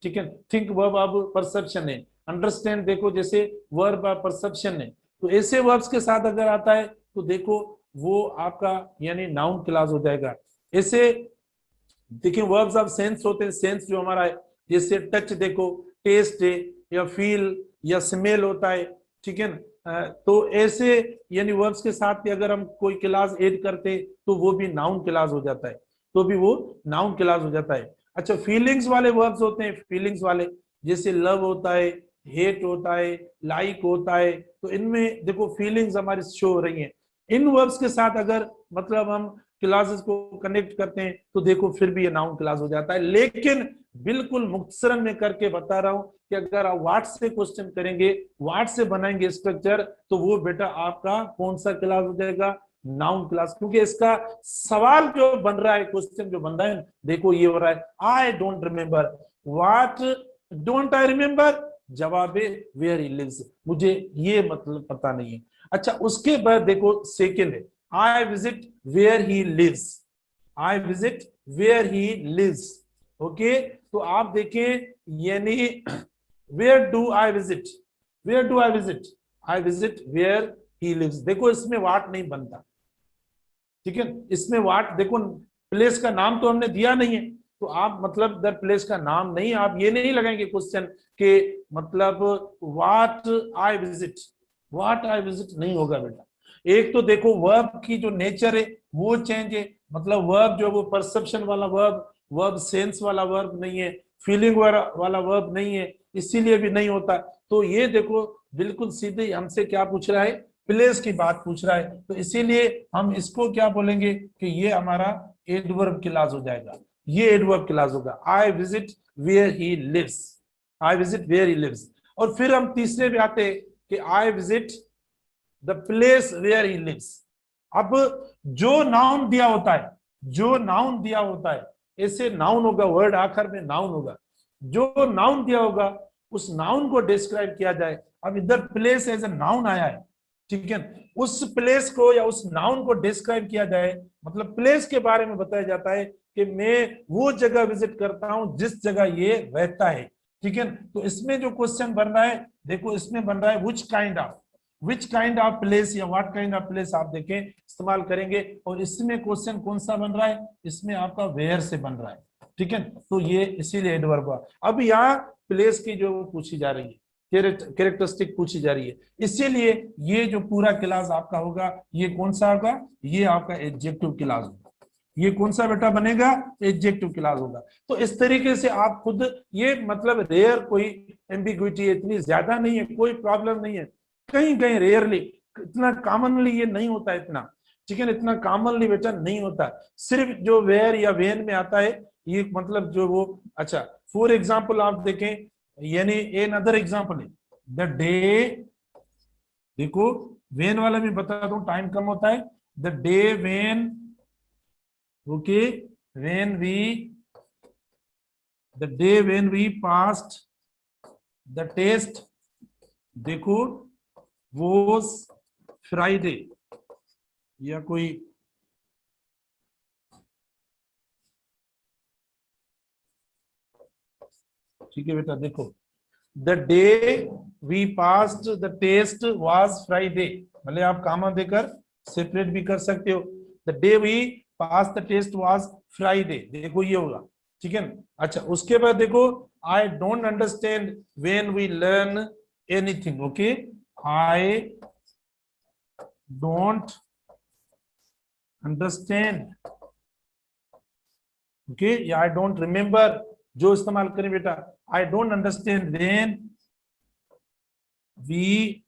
ठीक है, थिंक वर्ब ऑफ परसेप्शन है, अंडरस्टैंड देखो जैसे वर्ब ऑफ परसेप्शन है। तो ऐसे वर्ब्स के साथ अगर आता है तो देखो वो आपका यानी नाउन क्लास हो जाएगा। ऐसे देखिए वर्ब्स ऑफ सेंस होते हैं, सेंस जो हमारा है, जैसे टच देखो, टेस्ट है, या फील या स्मेल होता है, ठीक है ना। तो ऐसे यानी वर्ब्स के साथ भी अगर हम कोई क्लास ऐड करते तो वो भी नाउन क्लास हो जाता है, तो भी वो नाउन क्लास हो जाता है। अच्छा, फीलिंग्स वाले वर्ब्स होते हैं, फीलिंग्स वाले जैसे लव होता है, हेट होता है, लाइक होता है। तो इनमें देखो फीलिंग्स हमारी शो हो रही हैं। इन वर्ब्स के साथ अगर मतलब हम क्लासेस को कनेक्ट करते हैं तो देखो फिर भी ये नाउन क्लास हो जाता है। लेकिन बिल्कुल मुख्तसरन में करके बता रहा हूं कि अगर आप व्हाट से क्वेश्चन करेंगे, व्हाट से बनाएंगे स्ट्रक्चर, तो वो बेटा आपका कौन सा क्लास हो जाएगा, नाउन क्लास। क्योंकि इसका सवाल जो बन रहा है, क्वेश्चन जो बन रहा है, देखो ये हो रहा है I don't remember, what don't I remember, जवाब है वेयर ही लिव्स, मुझे ये मतलब पता नहीं है। अच्छा, उसके बाद देखो सेकेंड है I visit where he lives, I visit where he lives. Okay, तो आप देखें यानी where do I visit, where do I visit, I visit where he lives. देखो इसमें वाट नहीं बनता, ठीक है, इसमें वाट देखो प्लेस का नाम तो हमने दिया नहीं है, तो आप मतलब दर प्लेस का नाम नहीं, आप ये नहीं लगाएंगे क्वेश्चन के मतलब what I visit, what I visit नहीं होगा बेटा। एक तो देखो वर्ब की जो नेचर है वो चेंज है, मतलब वर्ब जो वो परसेप्शन वाला वर्ब, वर्ब सेंस वाला वर्ब नहीं है, फीलिंग वाला वर्ब नहीं है, इसीलिए भी नहीं होता। तो ये देखो बिल्कुल सीधे हमसे क्या पूछ रहा है, प्लेस की बात पूछ रहा है, तो इसीलिए हम इसको क्या बोलेंगे कि ये हमारा एडवर्ब क्लास हो जाएगा, ये एडवर्ब क्लास होगा। I visit where he lives, I visit where he lives. और फिर हम तीसरे पे आते हैं कि I visit the place where he lives. अब जो नाउन दिया होता है, जो नाउन दिया होता है, ऐसे नाउन होगा, वर्ड आखिर में नाउन होगा, जो नाउन दिया होगा उस नाउन को डिस्क्राइब किया जाए। अब इधर प्लेस एज ए नाउन आया है, ठीक है, उस प्लेस को या उस नाउन को डिस्क्राइब किया जाए, मतलब प्लेस के बारे में बताया जाता है कि मैं वो जगह विजिट करता हूं जिस जगह ये रहता है, ठीक है। तो इसमें जो क्वेश्चन बन रहा है, देखो इसमें बन रहा है विच काइंड ऑफ प्लेस या व्हाट काइंड ऑफ प्लेस आप देखें इस्तेमाल करेंगे। और इसमें क्वेश्चन कौन सा बन रहा है, इसमें आपका वेयर से बन रहा है, ठीक है। तो ये इसीलिए एडवर्ब हुआ। अब यहाँ प्लेस की जो पूछी जा रही है, कैरेक्टरिस्टिक पूछी जा रही है, इसीलिए ये जो पूरा क्लास आपका होगा ये कौन सा होगा, ये आपका एडजेक्टिव क्लास होगा। ये कौन सा बेटा बनेगा, एडजेक्टिव क्लास होगा। तो इस तरीके से आप खुद, ये मतलब रेयर कोई एम्बिग्विटी इतनी ज्यादा नहीं है, कोई प्रॉब्लम नहीं है, कहीं कहीं रेयरली, इतना कॉमनली ये नहीं होता इतना, ठीक है, इतना कॉमनली बेटा नहीं होता, सिर्फ जो वेयर या वेन में आता है ये, मतलब जो वो, अच्छा फॉर एग्जाम्पल आप देखें, यानी एन अदर एग्जाम्पल है द डे, देखो वेन वाला भी बता दूं टाइम कम होता है, the day when, okay, when we, the day when we passed the test, देखो वॉज फ्राइडे, या कोई, ठीक है बेटा, देखो the day we passed the test was Friday, भले आप कामा देकर सेपरेट भी कर सकते हो, the day we pass the test was Friday, देखो ये होगा, ठीक है। अच्छा उसके बाद देखो I don't understand when we learn anything, okay, I don't understand, okay, या आई डोंट रिमेम्बर, जो इस्तेमाल करें बेटा, I don't understand when we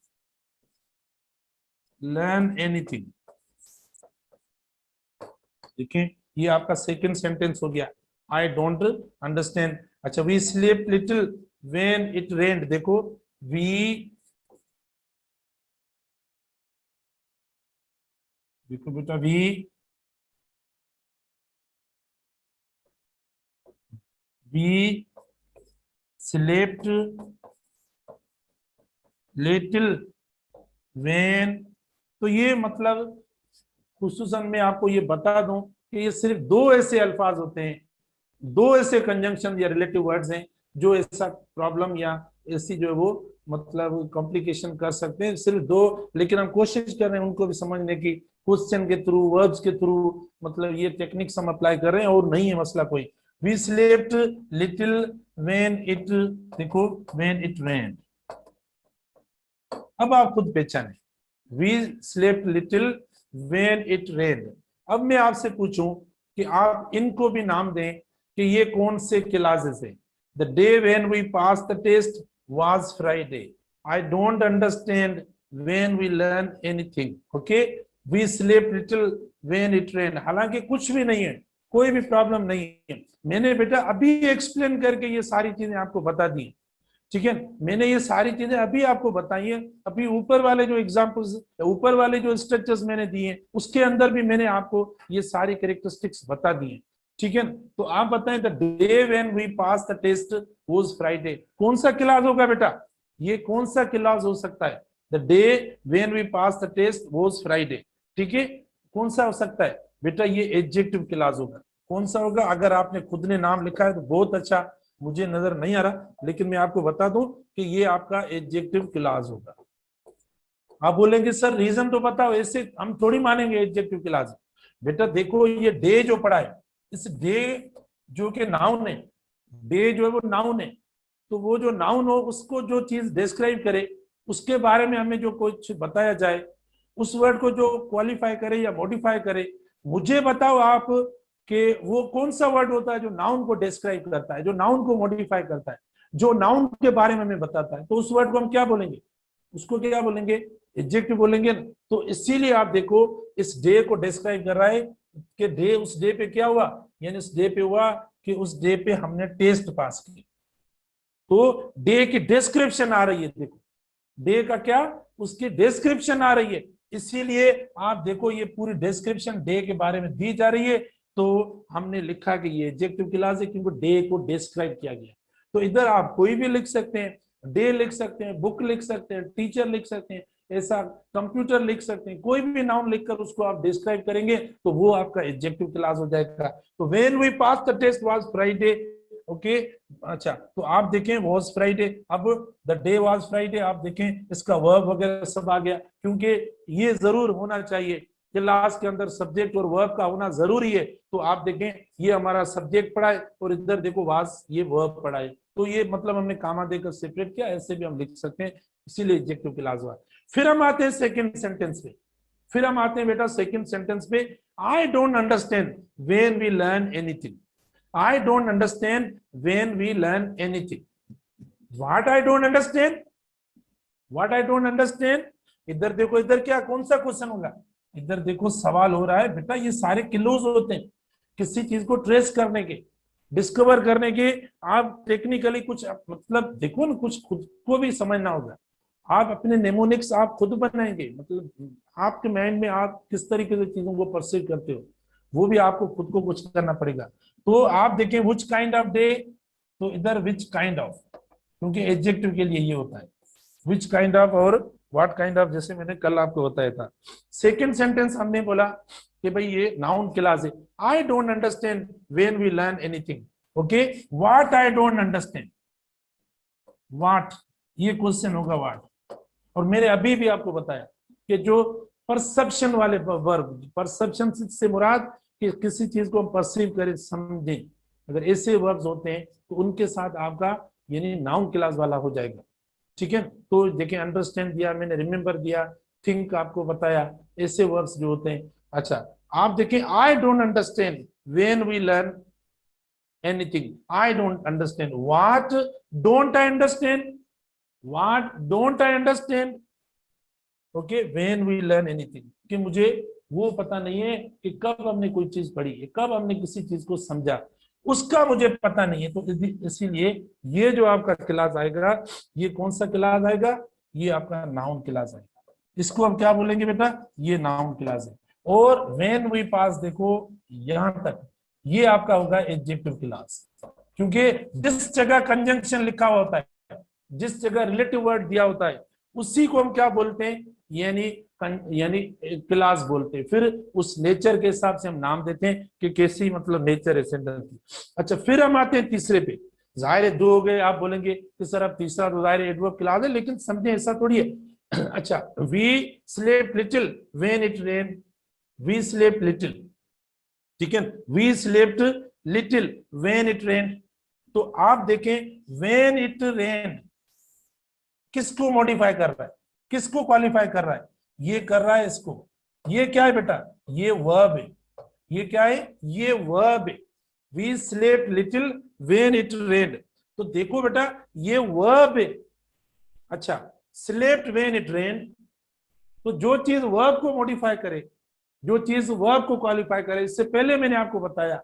learn anything, देखें ये आपका सेकंड सेंटेंस हो गया, आई डोंट अंडरस्टैंड। अच्छा we sleep little when it rained, देखो वी, देखो बेटा वी स्लेप्ट लिटिल व्हेन, तो ये मतलब खुसूसन मैं आपको ये बता दूं कि ये सिर्फ दो ऐसे अल्फाज होते हैं, दो ऐसे कंजंक्शन या रिलेटिव वर्ड्स हैं जो ऐसा प्रॉब्लम या ऐसी जो है वो मतलब कॉम्प्लिकेशन कर सकते हैं, सिर्फ दो, लेकिन हम कोशिश कर रहे हैं उनको भी समझने की, क्वेश्चन के थ्रू, वर्ब्स के थ्रू, मतलब ये टेक्निक्स हम अप्लाई कर रहे हैं, और नहीं है मसला कोई। We slept little when it, देखो व्हेन इट रेन्ड, अब आप खुद पहचाने, we slept little when it rained. अब मैं आपसे पूछूं कि आप इनको भी नाम दें कि ये कौन से क्लासेस है, the day when we pass the test was Friday, I don't understand when we learn anything, okay, we slept little when it rained, हालांकि कुछ भी नहीं है, कोई भी प्रॉब्लम नहीं है, मैंने बेटा अभी एक्सप्लेन करके ये सारी चीजें आपको बता दी, ठीक है, मैंने ये सारी चीजें अभी आपको बताई है, अभी ऊपर वाले जो एग्जांपल्स, ऊपर वाले जो स्ट्रक्चर्स मैंने दिए उसके अंदर भी मैंने आपको ये सारी कैरेक्टरिस्टिक्स बता दी है, ठीक है। तो आप बताएं the day when we pass the test was Friday, कौन सा क्लास होगा बेटा, ये कौन सा क्लास हो सकता है, the day when we pass the test was Friday, ठीक है, कौन सा हो सकता है बेटा, ये एडजेक्टिव क्लास होगा, कौन सा होगा, अगर आपने खुद ने नाम लिखा है तो बहुत अच्छा, मुझे नजर नहीं आ रहा, लेकिन मैं आपको बता दूं कि ये आपका एडजेक्टिव क्लास होगा। आप बोलेंगे सर रीजन तो बताओ, ऐसे हम थोड़ी मानेंगे एडजेक्टिव क्लास, बेटा देखो ये डे जो पढ़ा है, इस डे जो कि नाउन है, डे जो है वो नाउन है, तो वो जो नाउन हो उसको जो चीज डिस्क्राइब करे, उसके बारे में हमें जो कुछ बताया जाए, उस वर्ड को जो क्वालिफाई करे या मॉडिफाई करे, मुझे बताओ आप कि वो कौन सा वर्ड होता है जो नाउन को डिस्क्राइब करता है, जो नाउन को मॉडिफाई करता है, जो नाउन के बारे में हमें बताता है, तो उस वर्ड को हम क्या बोलेंगे, उसको क्या बोलेंगे, एडजेक्टिव बोलेंगे। तो इसीलिए आप देखो इस डे को डिस्क्राइब कर रहा है कि डे, उस डे पे क्या हुआ, यानी उस डे पे हुआ कि उस डे पे हमने टेस्ट पास किया, तो डे की डिस्क्रिप्शन आ रही है, देखो डे का क्या, उसकी डिस्क्रिप्शन आ रही है, इसीलिए आप देखो ये पूरी डिस्क्रिप्शन डे के बारे में दी जा रही है, तो हमने लिखा कि ये एडजेक्टिव क्लास है क्योंकि डे को डिस्क्राइब किया गया। तो इधर आप कोई भी लिख सकते हैं, डे लिख सकते हैं, बुक लिख सकते हैं, टीचर लिख सकते हैं, ऐसा कंप्यूटर लिख सकते हैं, कोई भी नाउन लिखकर उसको आप डिस्क्राइब करेंगे तो वो आपका एडजेक्टिव क्लास हो जाएगा। तो when we pass the test was Friday, okay, अच्छा तो आप देखें वाज फ्राइडे, अब द डे वाज फ्राइडे, आप देखें इसका वर्ब वगैरह सब आ गया, क्योंकि ये जरूर होना चाहिए क्लास के अंदर सब्जेक्ट और वर्ब का होना जरूरी है। तो आप देखें ये हमारा सब्जेक्ट पढ़ा है और इधर देखो वाज ये वर्ब पढ़ा है, तो ये मतलब हमने कामा देकर सेपरेट किया, ऐसे भी हम लिख सकते हैं, इसीलिए एडजेक्टिव क्लास हुआ। फिर हम आते हैं सेकंड सेंटेंस पे। फिर हम आते हैं बेटा सेकंड सेंटेंस पे। I don't understand when we learn anything. I don't understand when we learn anything. What I don't understand, what I don't understand. इधर देखो, इधर क्या कौन सा क्वेश्चन होगा, इधर देखो सवाल हो रहा है बेटा, ये सारे क्लूज होते हैं किसी चीज को ट्रेस करने के, डिस्कवर करने के। आप टेक्निकली कुछ मतलब देखो ना, कुछ खुद को भी समझना होगा। आप अपने नेमोनिक्स आप खुद बनाएंगे, मतलब आपके माइंड में आप किस तरीके से चीजों को परसीव करते हो, वो भी आपको खुद को कुछ करना पड़ेगा। तो आप देखें व्हिच काइंड ऑफ डे, तो इधर व्हिच काइंड ऑफ, क्योंकि एडजेक्टिव के लिए ये होता है व्हिच काइंड ऑफ और व्हाट काइंड ऑफ, जैसे मैंने कल आपको बताया था। सेकंड सेंटेंस हमने बोला कि भाई ये नाउन क्लॉज है। I don't understand when we learn anything. Okay, what I don't understand, what ये क्वेश्चन होगा व्हाट। और मैंने अभी भी आपको बताया कि जो परसेप्शन वाले वर्ब, परसेप्शन से मुराद कि किसी चीज को हम परसीव करें, समझें, अगर ऐसे वर्ब्स होते हैं तो उनके साथ आपका यानी नाउन क्लॉज वाला हो जाएगा। ठीक है, तो देखिए अंडरस्टैंड दिया मैंने, रिमेंबर दिया, थिंक आपको बताया, ऐसे वर्ब्स जो होते हैं। अच्छा, आप देखें I don't understand when we learn anything. I don't understand, what don't I understand, what don't I understand. Okay, when we learn anything, कि मुझे वो पता नहीं है कि कब हमने कोई चीज पढ़ी है, कब हमने किसी चीज को समझा, उसका मुझे पता नहीं है। तो इसीलिए ये जो आपका क्लास आएगा, ये कौन सा क्लास आएगा, ये आपका नाउन क्लास आएगा। इसको हम क्या बोलेंगे बेटा, ये नाउन क्लास है। और व्हेन वी पास देखो यहां तक, ये आपका होगा एडजेक्टिव क्लास, क्योंकि जिस जगह कंजंक्शन लिखा हुआ होता है, जिस जगह रिलेटिव वर्ड दिया होता है, उसी को हम क्या बोलते हैं, यानी क्लास बोलते हैं। फिर उस नेचर के हिसाब से हम नाम देते हैं कि कैसी मतलब नेचर है सेंटेंस की। अच्छा, फिर हम आते हैं तीसरे पे। जाहिर है दो हो गए, आप बोलेंगे कि सर अब तीसरा तो जाहिर एडवर्ब क्लास है, लेकिन समझे ऐसा थोड़ी है। अच्छा, we slept little when it rain, we slept little, ठीक है, we slept little when it rain. तो आप देखें व्हेन इट रेन किसको मॉडिफाई कर रहा है, किसको क्वालिफाई कर रहा है, ये कर रहा है इसको। ये क्या है बेटा, ये वर्ब है। ये क्या है, ये वर्ब है। We slept little when it rained, तो देखो बेटा ये वर्ब है। अच्छा, स्लेप्ट व्हेन इट रेन्ड, तो जो चीज वर्ब को मॉडिफाई करे, जो चीज वर्ब को क्वालिफाई करे, इससे पहले मैंने आपको बताया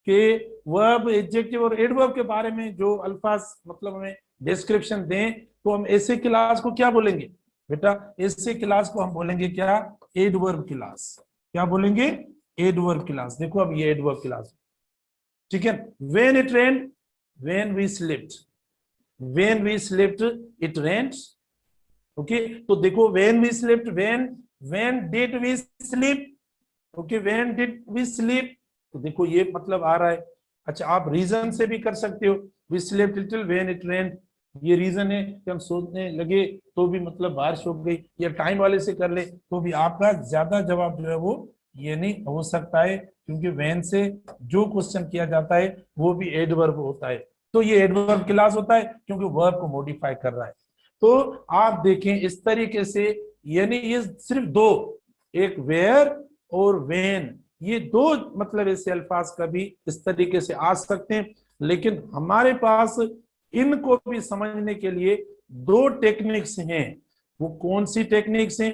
कि वर्ब, एडजेक्टिव और एडवर्ब के बारे में जो अल्फाज मतलब हमें डिस्क्रिप्शन दें, तो हम ऐसे क्लास को क्या बोलेंगे बेटा, ऐसे क्लास को हम बोलेंगे क्या, एडवर्ब क्लास। क्या बोलेंगे, एडवर्ब क्लास। देखो अब ये एडवर्ब क्लास, ठीक है। When it rained, when we slept, when we slept it rains. Okay, तो देखो when we slept, when did we sleep, okay, when did we sleep, तो देखो ये मतलब आ रहा है। अच्छा, आप रीजन से भी कर सकते हो, we slept little when it rained, ये रीजन है कि हम सोचने लगे तो भी मतलब बारिश हो गई, या टाइम वाले से कर ले तो भी आपका ज्यादा जवाब जो है वो ये नहीं हो सकता है, क्योंकि व्हेन से जो क्वेश्चन किया जाता है वो भी एडवर्ब होता है। तो ये एडवर्ब क्लास होता है क्योंकि वर्ब को मॉडिफाई कर रहा है। तो आप देखें इस तरीके से, यानी ये सिर्फ दो, एक वेयर और व्हेन, ये दो मतलब ऐसे अल्फाज का भी इस तरीके से आ सकते हैं। लेकिन हमारे पास इनको भी समझने के लिए दो टेक्निक्स हैं। वो कौन सी टेक्निक्स हैं,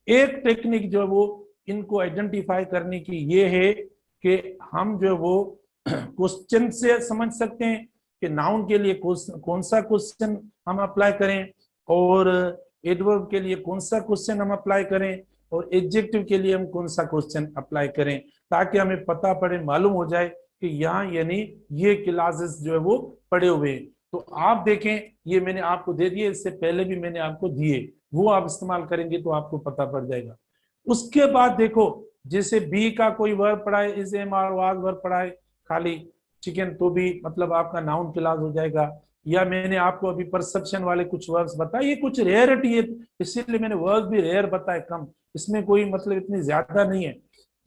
एक टेक्निक जो है वो इनको आइडेंटिफाई करने की ये है कि हम जो है वो क्वेश्चन से समझ सकते हैं कि नाउन के लिए कौन सा क्वेश्चन हम अप्लाई करें, और एडवर्ब के लिए कौन सा क्वेश्चन हम अप्लाई करें, और एडजेक्टिव के लिए हम कौन सा क्वेश्चन अप्लाई करें, ताकि हमें पता पड़े, मालूम हो जाए कि यहाँ यानी ये क्लासेस जो है वो पड़े हुए हैं। तो आप देखें ये मैंने आपको दे दिए, इससे पहले भी मैंने आपको दिए, वो आप इस्तेमाल करेंगे तो आपको पता पड़ जाएगा। उसके बाद देखो जैसे बी का कोई वर्ब पढ़ा है, is am are was verb पढ़ा है खाली, ठीक है, तो भी मतलब आपका नाउन क्लास हो जाएगा। या मैंने आपको अभी परसेप्शन वाले कुछ वर्ब्स बताए, ये कुछ रेयरिटी है, इसीलिए मैंने वर्ब भी रेयर बताए, कम, इसमें कोई मतलब इतनी ज्यादा नहीं है।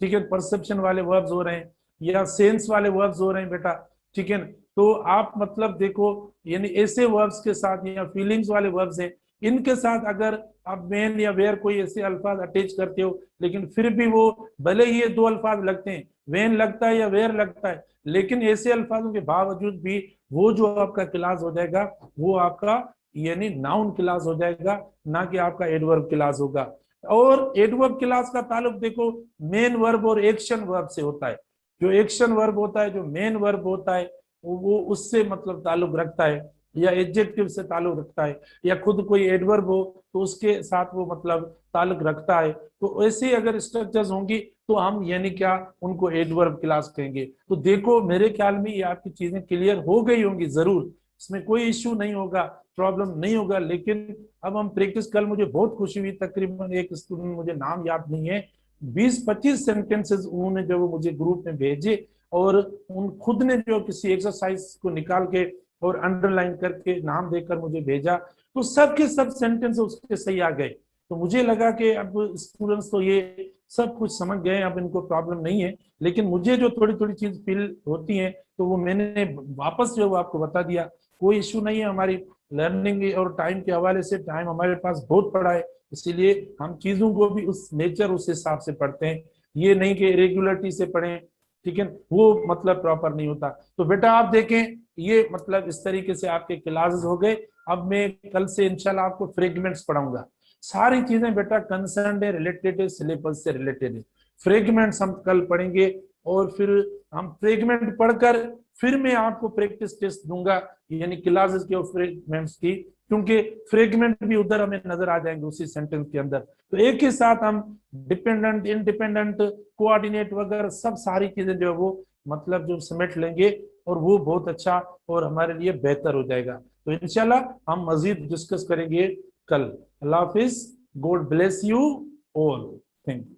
ठीक है, परसेप्शन वाले वर्ब्स हो रहे हैं या सेंस वाले वर्ब्स हो रहे हैं बेटा। ठीक है, तो आप मतलब देखो, यानी ऐसे वर्ब्स के साथ या फीलिंग्स वाले वर्ब्स हैं, इनके साथ अगर आप मेन या वेयर कोई ऐसे अल्फाज अटैच करते हो, लेकिन फिर भी वो भले ही ये दो अल्फाज लगते हैं, वेन लगता है या वेयर लगता है, लेकिन ऐसे अल्फाजों के बावजूद भी वो जो आपका क्लास हो जाएगा वो आपका यानी नाउन क्लास हो जाएगा, ना कि आपका एडवर्ब क्लास होगा। और एडवर्ब क्लास का ताल्लुक देखो मेन वर्ब और एक्शन वर्ब से होता है। जो एक्शन वर्ब होता है, जो मेन वर्ब होता है, वो उससे मतलब ताल्लुक रखता है, या एडजेक्टिव से ताल्लुक रखता है, या खुद कोई एडवर्ब हो तो उसके साथ वो मतलब ताल्लुक रखता है। तो ऐसे अगर स्ट्रक्चर्स होंगी तो हम यानी क्या उनको एडवर्ब क्लास कहेंगे। तो देखो मेरे ख्याल में ये आपकी चीजें क्लियर हो गई होंगी जरूर, इसमें कोई इश्यू नहीं होगा, प्रॉब्लम नहीं होगा। लेकिन अब हम प्रैक्टिस, कल मुझे बहुत खुशी हुई, तकरीबन एक स्टूडेंट, मुझे नाम याद नहीं है, 20-25 सेंटेंसेस उन्होंने जब वो मुझे ग्रुप में भेजे, और उन खुद ने जो किसी एक्सरसाइज को निकाल के और अंडरलाइन करके नाम देकर मुझे भेजा, तो सब के सब सेंटेंस उसके सही आ गए। तो मुझे लगा कि अब स्टूडेंट्स तो ये सब कुछ समझ गए, अब इनको प्रॉब्लम नहीं है। लेकिन मुझे जो थोड़ी थोड़ी चीज फील होती है तो वो मैंने वापस जो आपको बता दिया। कोई इश्यू नहीं है, हमारी लर्निंग और टाइम के हवाले से टाइम हमारे पास बहुत पड़ा है, इसीलिए हम चीजों को भी उस नेचर उस हिसाब से पढ़ते हैं, ये नहीं कि रेगुलरिटी से पढ़ें। ठीक है, वो मतलब प्रॉपर नहीं होता। तो बेटा आप देखें, ये मतलब इस तरीके से आपके क्लासेस हो गए। अब मैं कल से इंशाल्लाह आपको फ्रेगमेंट्स पढ़ाऊंगा। सारी चीजें बेटा कंसर्न है, रिलेटेड है, सिलेबस से रिलेटेड है। फ्रेगमेंट्स हम कल पढ़ेंगे, और फिर हम फ्रेगमेंट पढ़कर फिर मैं आपको प्रैक्टिस टेस्ट दूंगा, यानी क्लासेस के और फ्रेगमेंट्स की, क्योंकि फ्रेगमेंट भी उधर हमें नजर आ जाएंगे उसी सेंटेंस के अंदर। तो एक ही साथ हम डिपेंडेंट, इंडिपेंडेंट, कोऑर्डिनेट वगैरह सब सारी चीजें जो है वो मतलब जो समेट लेंगे, और वो बहुत अच्छा और हमारे लिए बेहतर हो जाएगा। तो इंशाल्लाह हम मजीद डिस्कस करेंगे कल। अल्लाह हाफिज, God bless you all, thank you.